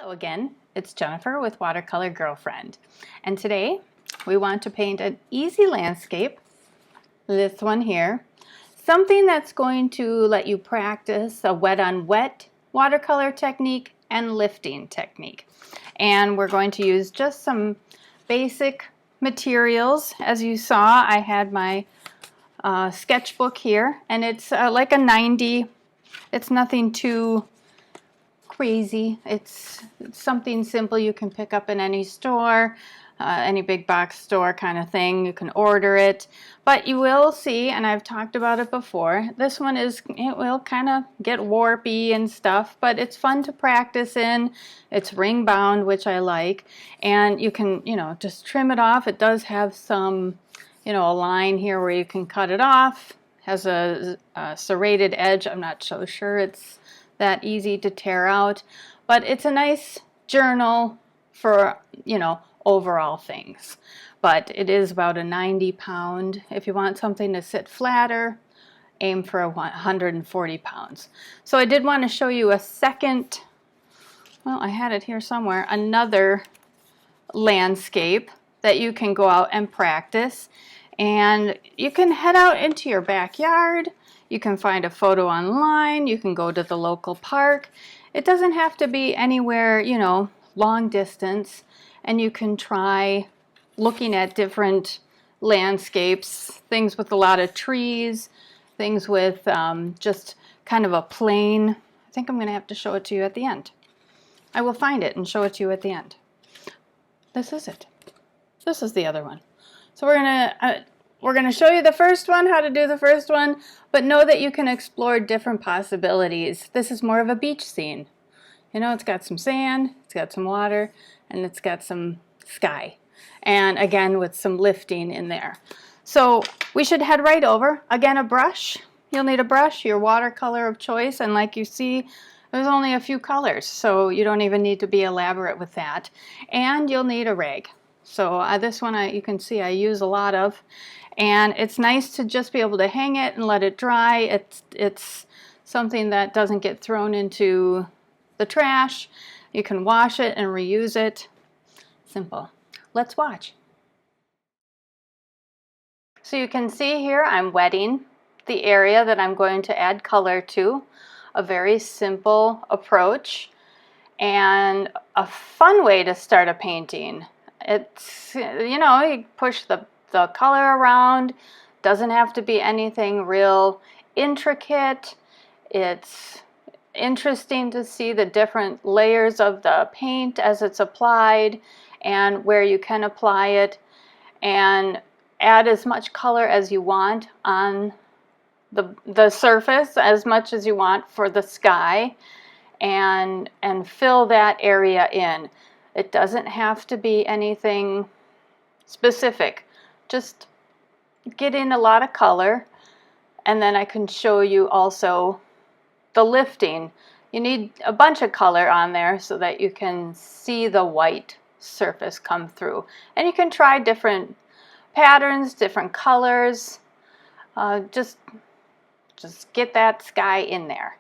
Hello again, it's Jennifer with Watercolor Girlfriend, and today we want to paint an easy landscape, this one here, something that's going to let you practice a wet on wet watercolor technique and lifting technique. And we're going to use just some basic materials. As you saw, I had my sketchbook here, and it's like a 90. It's nothing too crazy. It's something simple you can pick up in any store, any big box store kind of thing. You can order it, but you will see, and I've talked about it before, this one it will kind of get warpy and stuff, but it's fun to practice in. It's ring bound, which I like, and you can, just trim it off. It does have some, a line here where you can cut it off. Has a serrated edge. I'm not so sure it's that easy to tear out, but it's a nice journal for, overall things. But it is about a 90 pound. If you want something to sit flatter, aim for 140 pounds. So I did want to show you a second, well, I had it here somewhere, another landscape that you can go out and practice. And you can head out into your backyard. You can find a photo online. You can go to the local park. It doesn't have to be anywhere, long distance. And you can try looking at different landscapes, things with a lot of trees, things with just kind of a plain. I think I'm going to have to show it to you at the end. I will find it and show it to you at the end. This is it. This is the other one. So we're gonna show you the first one, how to do the first one, but know that you can explore different possibilities. This is more of a beach scene. It's got some sand, it's got some water, and it's got some sky. And again, with some lifting in there. So we should head right over. Again, a brush. You'll need a brush, your watercolor of choice, and like you see, there's only a few colors, so you don't even need to be elaborate with that. And you'll need a rag. So this one you can see I use a lot of, and it's nice to just be able to hang it and let it dry. It's something that doesn't get thrown into the trash. You can wash it and reuse it. Simple. Let's watch. So you can see here I'm wetting the area that I'm going to add color to. A very simple approach and a fun way to start a painting. It's, you push the color around. Doesn't have to be anything real intricate. It's interesting to see the different layers of the paint as it's applied and where you can apply it, and add as much color as you want on the surface, as much as you want for the sky, and fill that area in. It doesn't have to be anything specific. Just get in a lot of color, and then I can show you also the lifting. You need a bunch of color on there so that you can see the white surface come through. And you can try different patterns, different colors. Just get that sky in there.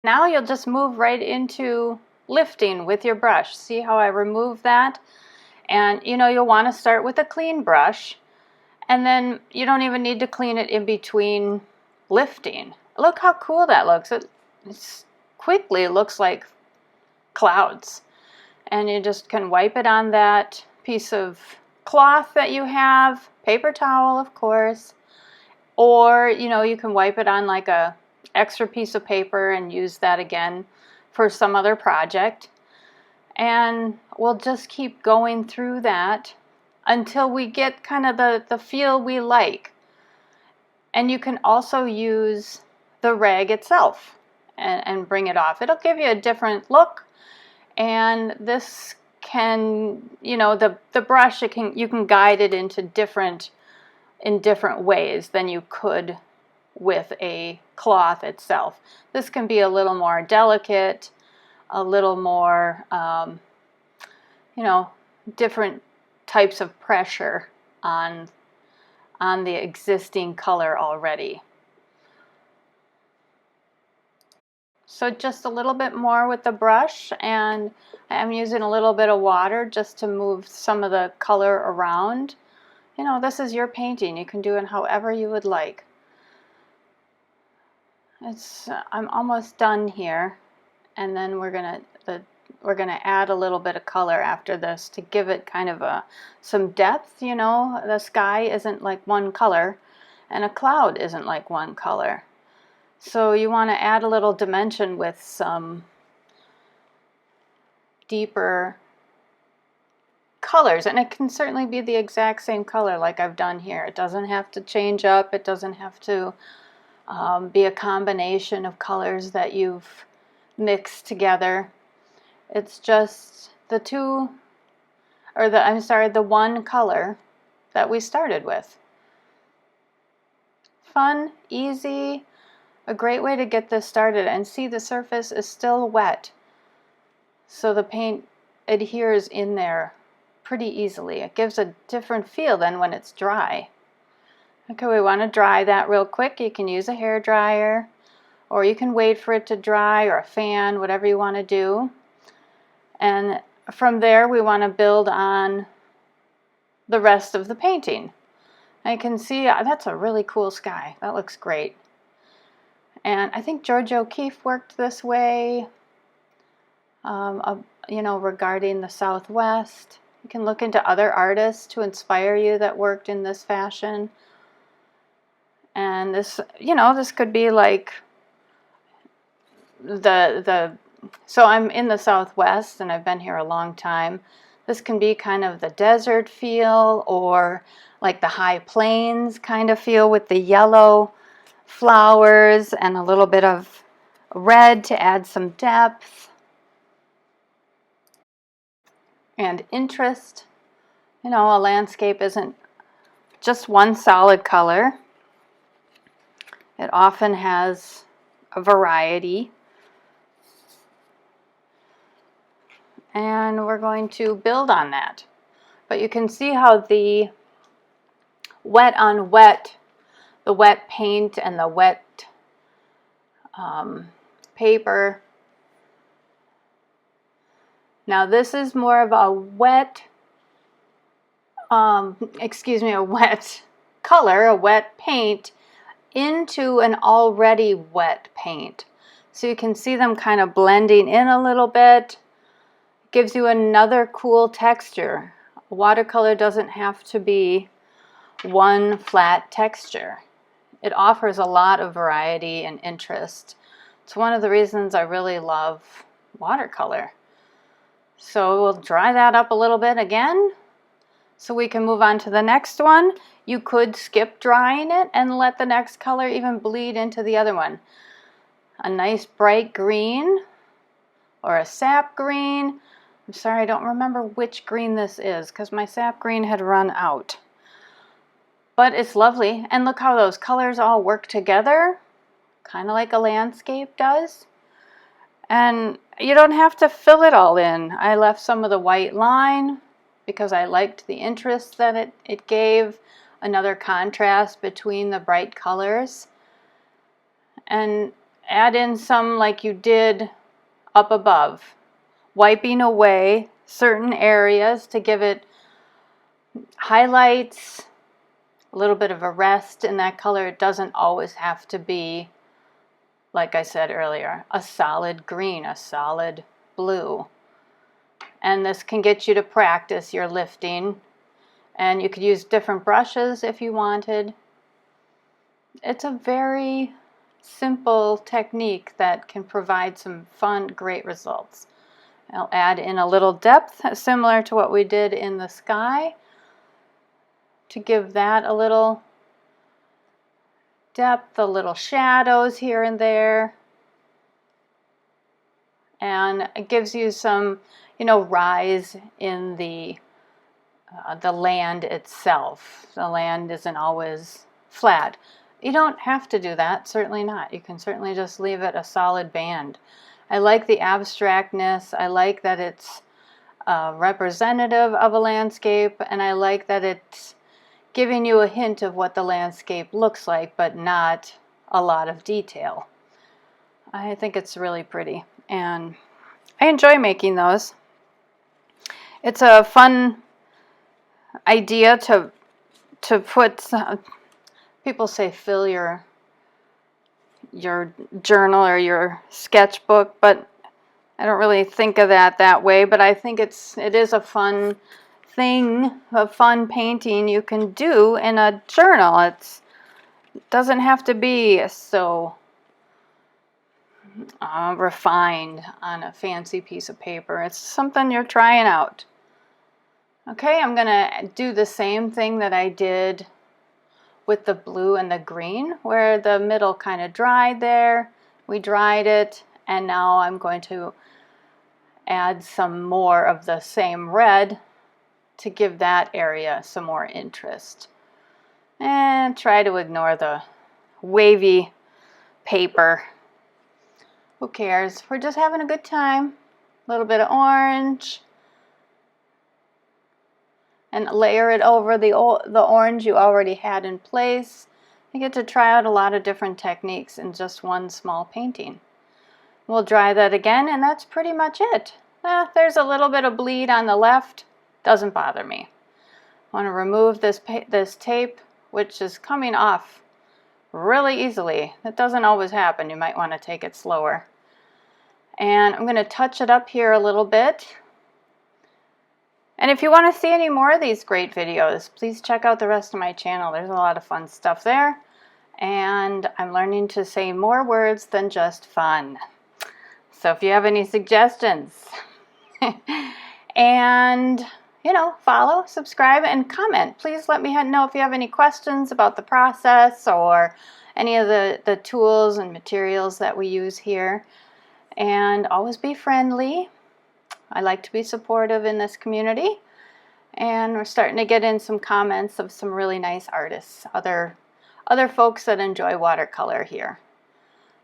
Now you'll just move right into lifting with your brush. See how I remove that? And you'll want to start with a clean brush, and then you don't even need to clean it in between lifting. Look how cool that looks. It quickly looks like clouds. And you just can wipe it on that piece of cloth that you have, paper towel of course, or you can wipe it on like a extra piece of paper and use that again for some other project. And we'll just keep going through that until we get kind of the feel we like. And you can also use the rag itself and bring it off. It'll give you a different look, and this can, you know, the brush, you can guide it into in different ways than you could with a cloth itself. This can be a little more delicate, a little more, you know, different types of pressure on the existing color already. So just a little bit more with the brush, and I'm using a little bit of water just to move some of the color around. You know, this is your painting. You can do it however you would like. I'm almost done here, and then we're gonna add a little bit of color after this to give it kind of some depth. You know, the sky isn't like one color, and a cloud isn't like one color. So you want to add a little dimension with some deeper colors, and it can certainly be the exact same color like I've done here. It doesn't have to change up. It doesn't have to be a combination of colors that you've mixed together. It's just the one color that we started with. Fun, easy, a great way to get this started. And see, the surface is still wet, so the paint adheres in there pretty easily. It gives a different feel than when it's dry. Okay, we want to dry that real quick. You can use a hair dryer, or you can wait for it to dry, or a fan, whatever you want to do. And from there, we want to build on the rest of the painting. I can see that's a really cool sky. That looks great. And I think George O'Keeffe worked this way, you know, regarding the Southwest. You can look into other artists to inspire you that worked in this fashion. And this, you know, this could be like so I'm in the Southwest and I've been here a long time. This can be kind of the desert feel, or like the high plains kind of feel with the yellow flowers and a little bit of red to add some depth and interest. You know, a landscape isn't just one solid color. It often has a variety. And we're going to build on that. But you can see how the wet on wet, the wet paint and the wet paper. Now this is more of a wet, a wet color, a wet paint into an already wet paint. So you can see them kind of blending in a little bit. Gives you another cool texture. Watercolor doesn't have to be one flat texture. It offers a lot of variety and interest. It's one of the reasons I really love watercolor. So we'll dry that up a little bit again, so we can move on to the next one. You could skip drying it and let the next color even bleed into the other one. A nice bright green or a sap green. I'm sorry, I don't remember which green this is because my sap green had run out. But it's lovely, and look how those colors all work together, kind of like a landscape does. And you don't have to fill it all in. I left some of the white line because I liked the interest that it gave, another contrast between the bright colors. And add in some like you did up above, wiping away certain areas to give it highlights, a little bit of a rest in that color. It doesn't always have to be, like I said earlier, a solid green, a solid blue. And this can get you to practice your lifting. And you could use different brushes if you wanted. It's a very simple technique that can provide some fun, great results. I'll add in a little depth, similar to what we did in the sky, to give that a little depth, the little shadows here and there. And it gives you some, rise in the land itself. The land isn't always flat. You don't have to do that, certainly not. You can certainly just leave it a solid band. I like the abstractness. I like that it's representative of a landscape, and I like that it's giving you a hint of what the landscape looks like, but not a lot of detail. I think it's really pretty, and I enjoy making those. It's a fun idea to put, people say fill your journal or your sketchbook, but I don't really think of that way, but I think it is a fun thing, a fun painting you can do in a journal. It doesn't have to be so refined on a fancy piece of paper. It's something you're trying out. Okay, I'm gonna do the same thing that I did with the blue and the green, where the middle kind of dried there. We dried it, and now I'm going to add some more of the same red to give that area some more interest. And try to ignore the wavy paper. Who cares? We're just having a good time. A little bit of orange. And layer it over the orange you already had in place. You get to try out a lot of different techniques in just one small painting. We'll dry that again, and that's pretty much it. There's a little bit of bleed on the left. Doesn't bother me. I want to remove this tape, which is coming off really easily. That doesn't always happen. You might want to take it slower. And I'm going to touch it up here a little bit. And if you want to see any more of these great videos, please check out the rest of my channel. There's a lot of fun stuff there. And I'm learning to say more words than just fun. So if you have any suggestions, and follow, subscribe, and comment. Please let me know if you have any questions about the process or any of the tools and materials that we use here. And always be friendly. I like to be supportive in this community, and we're starting to get in some comments of some really nice artists, other folks that enjoy watercolor here.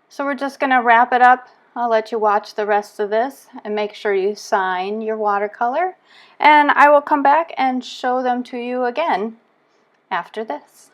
So we're just going to wrap it up. I'll let you watch the rest of this and make sure you sign your watercolor, and I will come back and show them to you again after this.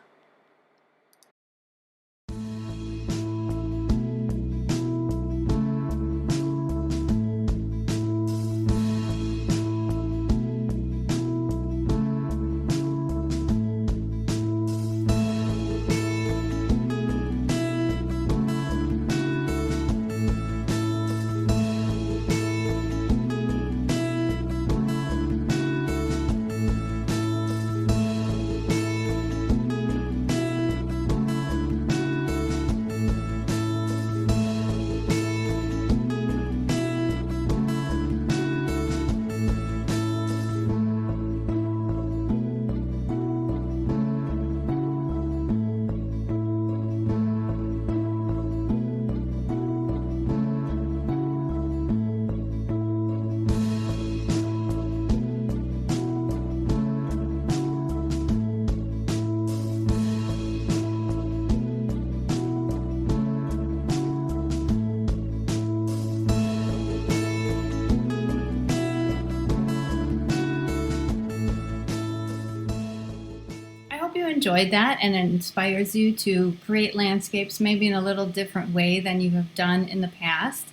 You enjoyed that and it inspires you to create landscapes maybe in a little different way than you have done in the past.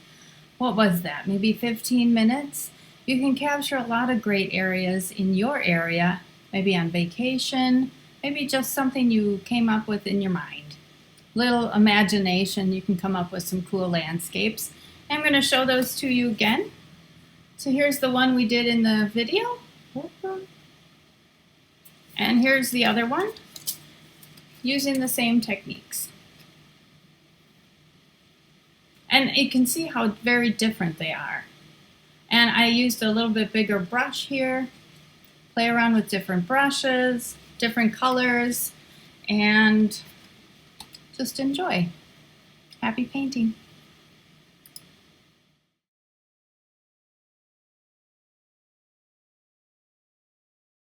What was that? Maybe 15 minutes? You can capture a lot of great areas in your area, maybe on vacation, maybe just something you came up with in your mind. Little imagination, you can come up with some cool landscapes. I'm going to show those to you again. So here's the one we did in the video. And here's the other one, using the same techniques. And you can see how very different they are. And I used a little bit bigger brush here, play around with different brushes, different colors, and just enjoy. Happy painting.